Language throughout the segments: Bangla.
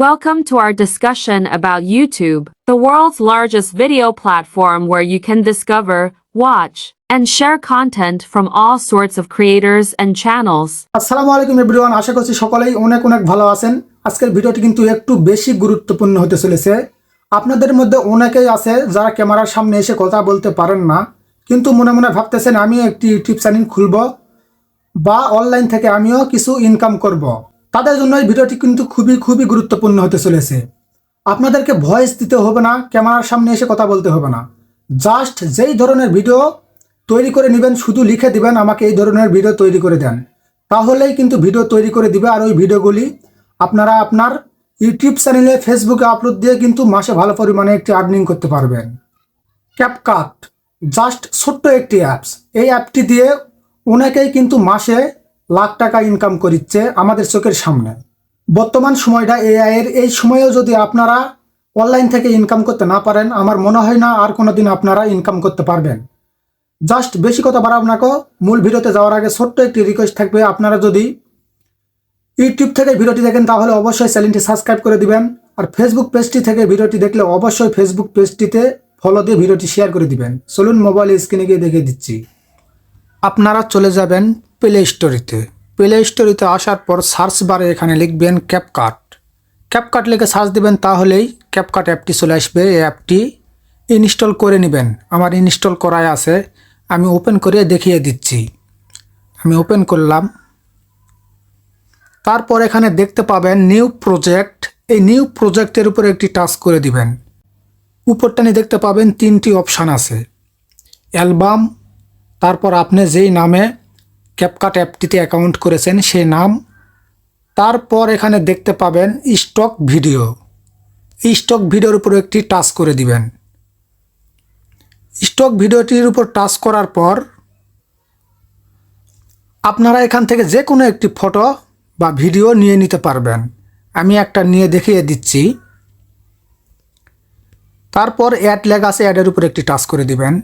Welcome to our discussion about YouTube, the world's largest video platform where you can discover, watch, and share content from all sorts of creators and channels. আসসালামু আলাইকুম এভরিওয়ান, আশা করছি সকলেই অনেক ভালো আছেন। আজকের ভিডিওটি কিন্তু একটু বেশি গুরুত্বপূর্ণ হতে চলেছে। আপনাদের মধ্যে অনেকেই আছে যারা ক্যামেরার সামনে এসে কথা বলতে পারেন না, কিন্তু মনে মনে ভাবতেছেন আমি একটি ইউটিউব চ্যানেল খুলব বা অনলাইন থেকে আমিও কিছু ইনকাম করব। তাদের জন্য এই ভিডিওটি কিন্তু খুবই গুরুত্বপূর্ণ হতে চলেছে। আপনাদেরকে ভয়েস দিতে হবে না, ক্যামেরার সামনে এসে কথা বলতে হবে না। জাস্ট যেই ধরনের ভিডিও তৈরি করে নেবেন, শুধু লিখে দিবেন আমাকে এই ধরনের ভিডিও তৈরি করে দেন, তাহলেই কিন্তু ভিডিও তৈরি করে দিবে। আর ওই ভিডিওগুলি আপনারা আপনার ইউটিউব চ্যানেলে, ফেসবুকে আপলোড দিয়ে কিন্তু মাসে ভালো পরিমাণে একটি আর্নিং করতে পারবেন। ক্যাপকাট জাস্ট ছোট্ট একটি অ্যাপস। এই অ্যাপটি দিয়ে অনেকেই কিন্তু মাসে লাখ টাকা ইনকাম করছে আমাদের চোখের সামনে। বর্তমান সময়টা এআই এর, এই সময়েও যদি আপনারা অনলাইন থেকে ইনকাম করতে না পারেন, আমার মনে হয় না আর কোনোদিন আপনারা ইনকাম করতে পারবেন। জাস্ট বেশি কথা বাড়াবো না, মূল ভিডিওতে যাওয়ার আগে ছোট্ট একটি রিকোয়েস্ট থাকবে, আপনারা যদি ইউটিউব থেকে ভিডিওটি দেখেন তাহলে অবশ্যই চ্যানেলটি সাবস্ক্রাইব করে দিবেন। আর ফেসবুক পেজটি থেকে ভিডিওটি দেখলে অবশ্যই ফেসবুক পেজটিতে ফলো দিয়ে ভিডিওটি শেয়ার করে দিবেন। চলুন মোবাইল স্ক্রিনে গিয়ে দেখিয়ে দিচ্ছি। আপনারা চলে যাবেন প্লে স্টোরিতে। প্লে স্টোরিতে আসার পর সার্চ বারে এখানে লিখবেন ক্যাপকাট। ক্যাপকাট লিখে সার্চ দিবেন, তাহলেই ক্যাপকাট অ্যাপটি চলে আসবে। এই অ্যাপটি ইনস্টল করে নেবেন। আমার ইনস্টল করাই আছে, আমি ওপেন করে দেখিয়ে দিচ্ছি। আমি ওপেন করলাম। তারপর এখানে দেখতে পাবেন নিউ প্রজেক্ট। এই নিউ প্রজেক্টের উপরে একটি টাচ করে দিবেন। উপরটানে দেখতে পাবেন তিনটি অপশান আছে, অ্যালবাম, তারপর আপনি যেই নামে ক্যাপকাট অ্যাপটিতে অ্যাকাউন্ট করেছেন সেই নাম, তারপর এখানে দেখতে পাবেন স্টক ভিডিও। এই স্টক ভিডিওর উপর একটি টাচ করে দিবেন। স্টক ভিডিওটির উপর টাচ করার পর আপনারা এখান থেকে যে কোনো একটি ফটো বা ভিডিও নিয়ে নিতে পারবেন। আমি একটা নিয়ে দেখিয়ে দিচ্ছি। তারপর অ্যাড লেখা আছে, অ্যাডের উপর একটি টাচ করে দিবেন।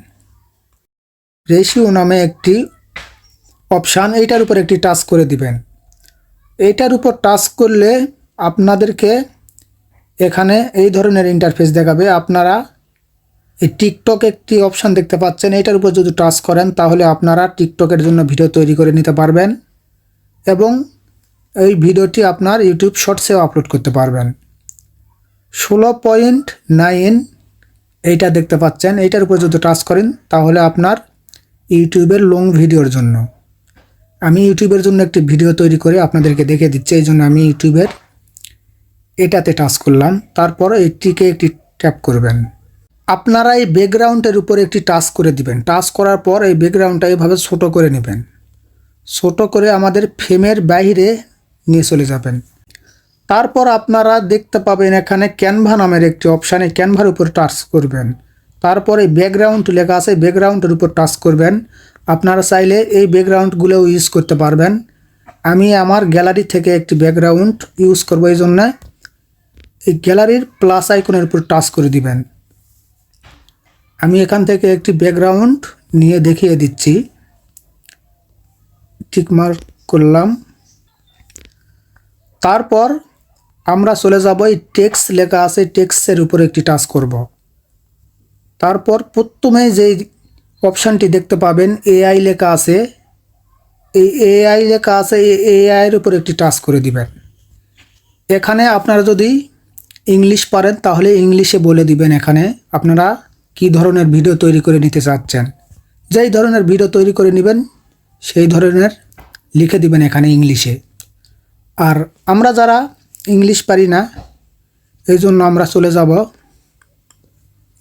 রেশিও নামে একটি অপশান, এইটার উপর একটি টাচ করে দিবেন। এইটার উপর টাচ করলে আপনাদেরকে এখানে এই ধরনের ইন্টারফেস দেখাবে। আপনারা এই টিকটক একটি অপশান দেখতে পাচ্ছেন, এইটার উপর যদি টাচ করেন তাহলে আপনারা টিকটকের জন্য ভিডিও তৈরি করে নিতে পারবেন এবং এই ভিডিওটি আপনার ইউটিউব শর্টসেও আপলোড করতে পারবেন। 16.9 এইটা দেখতে পাচ্ছেন, এইটার উপর যদি টাচ করেন তাহলে আপনার ইউটিউবের লং ভিডিওর জন্য। আমি ইউটিউবের জন্য একটি ভিডিও তৈরি করে আপনাদেরকে দেখে দিচ্ছি, এই জন্য আমি ইউটিউবের এটাতে টাচ করলাম। তারপর এইটিকে একটি ট্যাপ করবেন। আপনারা এই ব্যাকগ্রাউন্ডের উপরে একটি টাচ করে দিবেন। টাচ করার পর এই ব্যাকগ্রাউন্ডটা এইভাবে ছোট করে নেবেন। ছোট করে আমাদের ফ্রেমের বাইরে নিয়ে চলে যাবেন। তারপর আপনারা দেখতে পাবেন এখানে ক্যানভা নামের একটি অপশান, এই ক্যানভার উপর টাচ করবেন। তারপরে ব্যাকগ্রাউন্ড লেখা আছে, ব্যাকগ্রাউন্ডের উপর টাচ করবেন। আপনারা চাইলে এই ব্যাকগ্রাউন্ডগুলোও ইউজ করতে পারবেন। আমি আমার গ্যালারি থেকে একটি ব্যাকগ্রাউন্ড ইউজ করব, এই জন্য এই গ্যালারির প্লাস আইকনের উপর টাচ করে দিবেন। আমি এখান থেকে একটি ব্যাকগ্রাউন্ড নিয়ে দেখিয়ে দিচ্ছি। টিক মার্ক করলাম। তারপর আমরা চলে যাব এই টেক্সট লেখা আছে, টেক্সটের উপর একটি টাচ করব। তারপর প্রথমে যেই অপশানটি দেখতে পাবেন এআই লেখা আছে, এই এআই লেখা আছে, এই এআইয়ের উপর একটি টাচ করে দিবেন। এখানে আপনারা যদি ইংলিশ পারেন তাহলে ইংলিশে বলে দিবেন এখানে আপনারা কী ধরনের ভিডিও তৈরি করে নিতে চাচ্ছেন। যেই ধরনের ভিডিও তৈরি করে নেবেন সেই ধরনের লিখে দিবেন এখানে ইংলিশে। আর আমরা যারা ইংলিশ পারি না, এই জন্য আমরা চলে যাব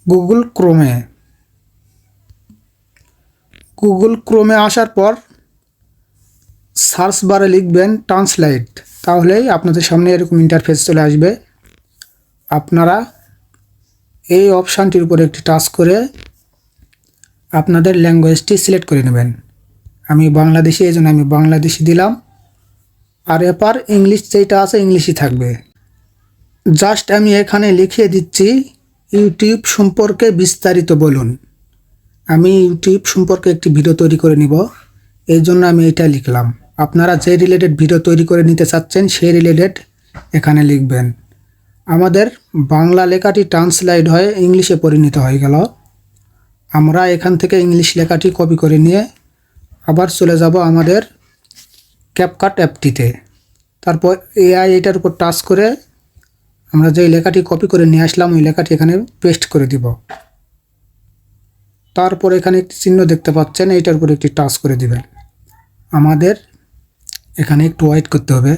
গুগল ক্রোমে। গুগল ক্রোমে আসার পর সার্চ বারে লিখবেন ট্রান্সলেট, তাহলেই আপনাদের সামনে এরকম ইন্টারফেস চলে আসবে। আপনারা এই অপশানটির উপর একটি টাচ করে আপনাদের ল্যাঙ্গুয়েজটি সিলেক্ট করে নেবেন। আমি বাংলাদেশি, এই জন্য আমি বাংলাদেশি দিলাম। আর এরপর ইংলিশ যেটা আছে ইংলিশই থাকবে। জাস্ট আমি এখানে লিখিয়ে দিচ্ছি ইউটিউব সম্পর্কে বিস্তারিত বলুন। আমি ইউটিউব সম্পর্কে একটি ভিডিও তৈরি করে নিব, এই জন্য আমি এটা লিখলাম। আপনারা যে রিলেটেড ভিডিও তৈরি করে নিতে চাচ্ছেন সেই রিলেটেড এখানে লিখবেন। আমাদের বাংলা লেখাটি ট্রান্সলেট হয়ে ইংলিশে পরিণত হয়ে গেল। আমরা এখান থেকে ইংলিশ লেখাটি কপি করে নিয়ে আবার চলে যাব আমাদের ক্যাপকাট অ্যাপটিতে। তারপর এআই এটার উপর টাচ করে আমরা যে লেখাটি কপি করে নিয়ে আসলাম ওই লেখাটি এখানে পেস্ট করে দিব। তারপর এখানে একটি চিহ্ন দেখতে পাচ্ছেন, এইটার উপর একটি টাচ করে দিবেন। আমাদের এখানে একটু ওয়েট করতে হবে।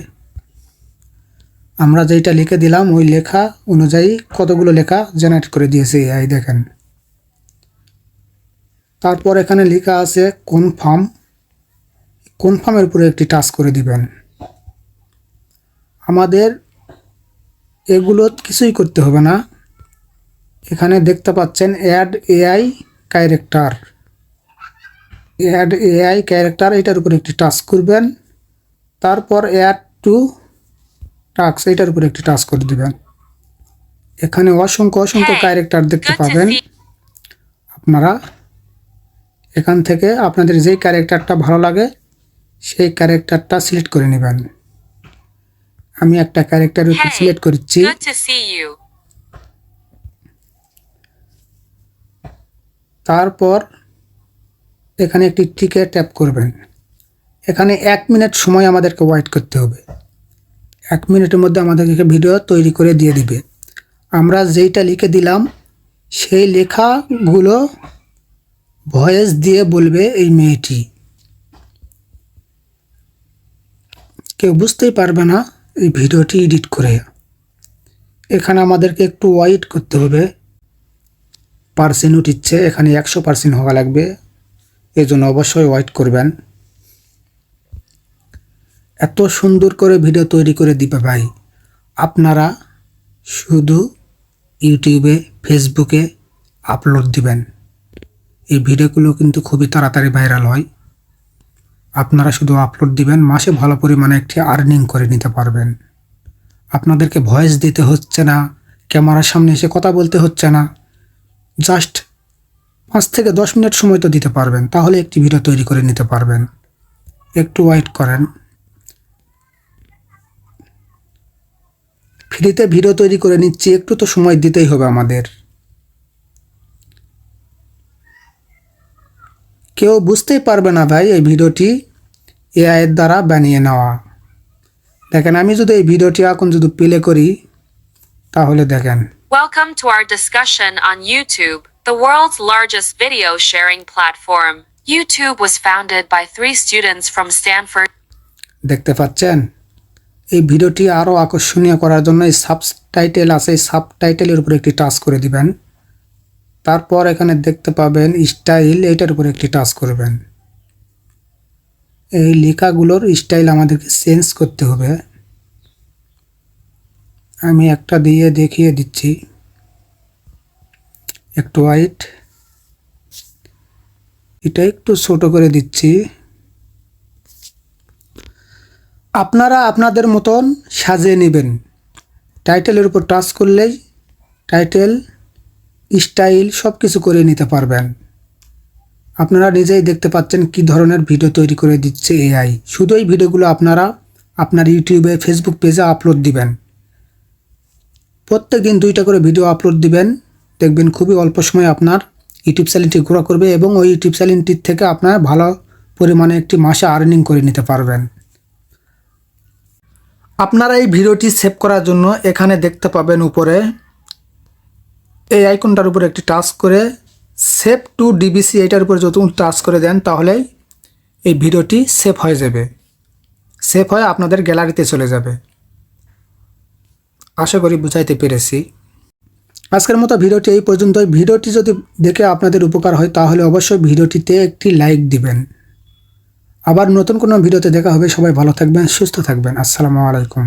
আমরা যেটা লিখে দিলাম ওই লেখা অনুযায়ী কতগুলো লেখা জেনারেট করে দিয়েছে এআই, দেখেন। তারপর এখানে লেখা আছে কনফার্ম, কনফার্মের উপরে একটি টাচ করে দিবেন। আমাদের এগুলো কিছুই করতে হবে না। এখানে দেখতে পাচ্ছেন add AI character, add AI character, এটার উপরে একটি টাচ করবেন। তারপর অ্যাড টু টাস্ক, এটার উপরে একটি টাচ করে দিবেন। এখানে অসংখ্য ক্যারেক্টার দেখতে পাবেন। আপনারা এখান থেকে আপনাদের যেই ক্যারেক্টারটা ভালো লাগে সেই ক্যারেক্টারটা সিলেক্ট করে নেবেন। আমি একটা ক্যারেক্টার সিলেক্ট করছি। তারপর এখানে একটি টিকে ট্যাপ করবেন। এখানে 1 মিনিট সময় আমাদেরকে ওয়েট করতে হবে। 1 মিনিটের মধ্যে আমাদেরকে ভিডিও তৈরি করে দিয়ে দিবে। আমরা যেইটা লিখে দিলাম সেই লেখাগুলো ভয়েস দিয়ে বলবে এই মেয়েটি। কেউ বুঝতেই পারবে না এই ভিডিওটি এডিট করে। এখানে আমাদেরকে একটু ওয়েট করতে হবে। পার্সেন্ট উঠিচ্ছে, এখানে 100% হওয়া লাগবে, এই জন্য অবশ্যই ওয়েট করবেন। এত সুন্দর করে ভিডিও তৈরি করে দিবে ভাই। আপনারা শুধু ইউটিউবে ফেসবুকে আপলোড দিবেন, এই ভিডিওগুলো কিন্তু খুবই তাড়াতাড়ি ভাইরাল হয়। আপনারা শুধু আপলোড দিবেন, মাসে ভালো পরিমাণে একটি আর্নিং করে নিতে পারবেন। আপনাদেরকে ভয়েস দিতে হচ্ছে না, ক্যামেরার সামনে এসে কথা বলতে হচ্ছে না। জাস্ট 5 থেকে 10 মিনিট সময় তো দিতে পারবেন, তাহলে একটি ভিডিও তৈরি করে নিতে পারবেন। একটু ওয়েট করেন। ফ্রিতে ভিডিও তৈরি করে নিচ্ছি, একটু তো সময় দিতেই হবে আমাদের। কেউ বুঝতেই পারবে না ভাই এই ভিডিওটি এআই এর দ্বারা বানিয়ে নেওয়া। দেখেন, আমি যদি এই ভিডিওটি এখন যদি প্লে করি তাহলে দেখেন। Welcome to our discussion on YouTube, the world's largest video sharing platform. YouTube was founded by 3 students from Stanford. দেখতে পাচ্ছেন? এই ভিডিওটি আরও আকর্ষণীয় করার জন্য এই সাবটাইটেল আছে, এই সাবটাইটেলের উপরে একটি টাচ করে দিবেন। তারপর এখানে দেখতে পাবেন স্টাইল, এটার উপরে একটি টাচ করবেন। এই লেখাগুলোর স্টাইল আমাদেরকে চেঞ্জ করতে হবে। আমি একটা দিয়ে দেখিয়ে দিচ্ছি। একটু ওয়েট, এটা একটু ছোট করে দিচ্ছি। আপনারা আপনাদের মতন সাজিয়ে নেবেন। টাইটেলের উপর টাচ করলেই টাইটেল, স্টাইল সব কিছু করে নিতে পারবেন। আপনারা নিজেই দেখতে পাচ্ছেন কি ধরনের ভিডিও তৈরি করে দিচ্ছে এআই। শুধু এই ভিডিওগুলো আপনারা আপনার ইউটিউবে, ফেসবুক পেজে আপলোড দিবেন। প্রত্যেক দিন 2টা করে ভিডিও আপলোড দিবেন, দেখবেন খুবই অল্প সময়ে আপনার ইউটিউব চ্যানেলটি গ্রো করবে এবং ওই ইউটিউব চ্যানেলটির থেকে আপনার ভালো পরিমাণে একটি মাসে আর্নিং করে নিতে পারবেন। আপনারা এই ভিডিওটি সেভ করার জন্য এখানে দেখতে পাবেন উপরে এই আইকনটার উপরে একটি টাচ করে সেভ টু ডিবিসি, এটার উপরে যত টাচ করে দেন তাহলে এই ভিডিওটি সেভ হয়ে যাবে। সেভ হয়ে আপনাদের গ্যালারিতে চলে যাবে। আশা করি বুঝাইতে পেরেছি। আজকের মতো ভিডিওটি এই পর্যন্তই। ভিডিওটি যদি দেখে আপনাদের উপকার হয় তাহলে অবশ্যই ভিডিওটিতে একটি লাইক দিবেন। আবার নতুন কোনো ভিডিওতে দেখা হবে। সবাই ভালো থাকবেন, সুস্থ থাকবেন। আসসালামু আলাইকুম।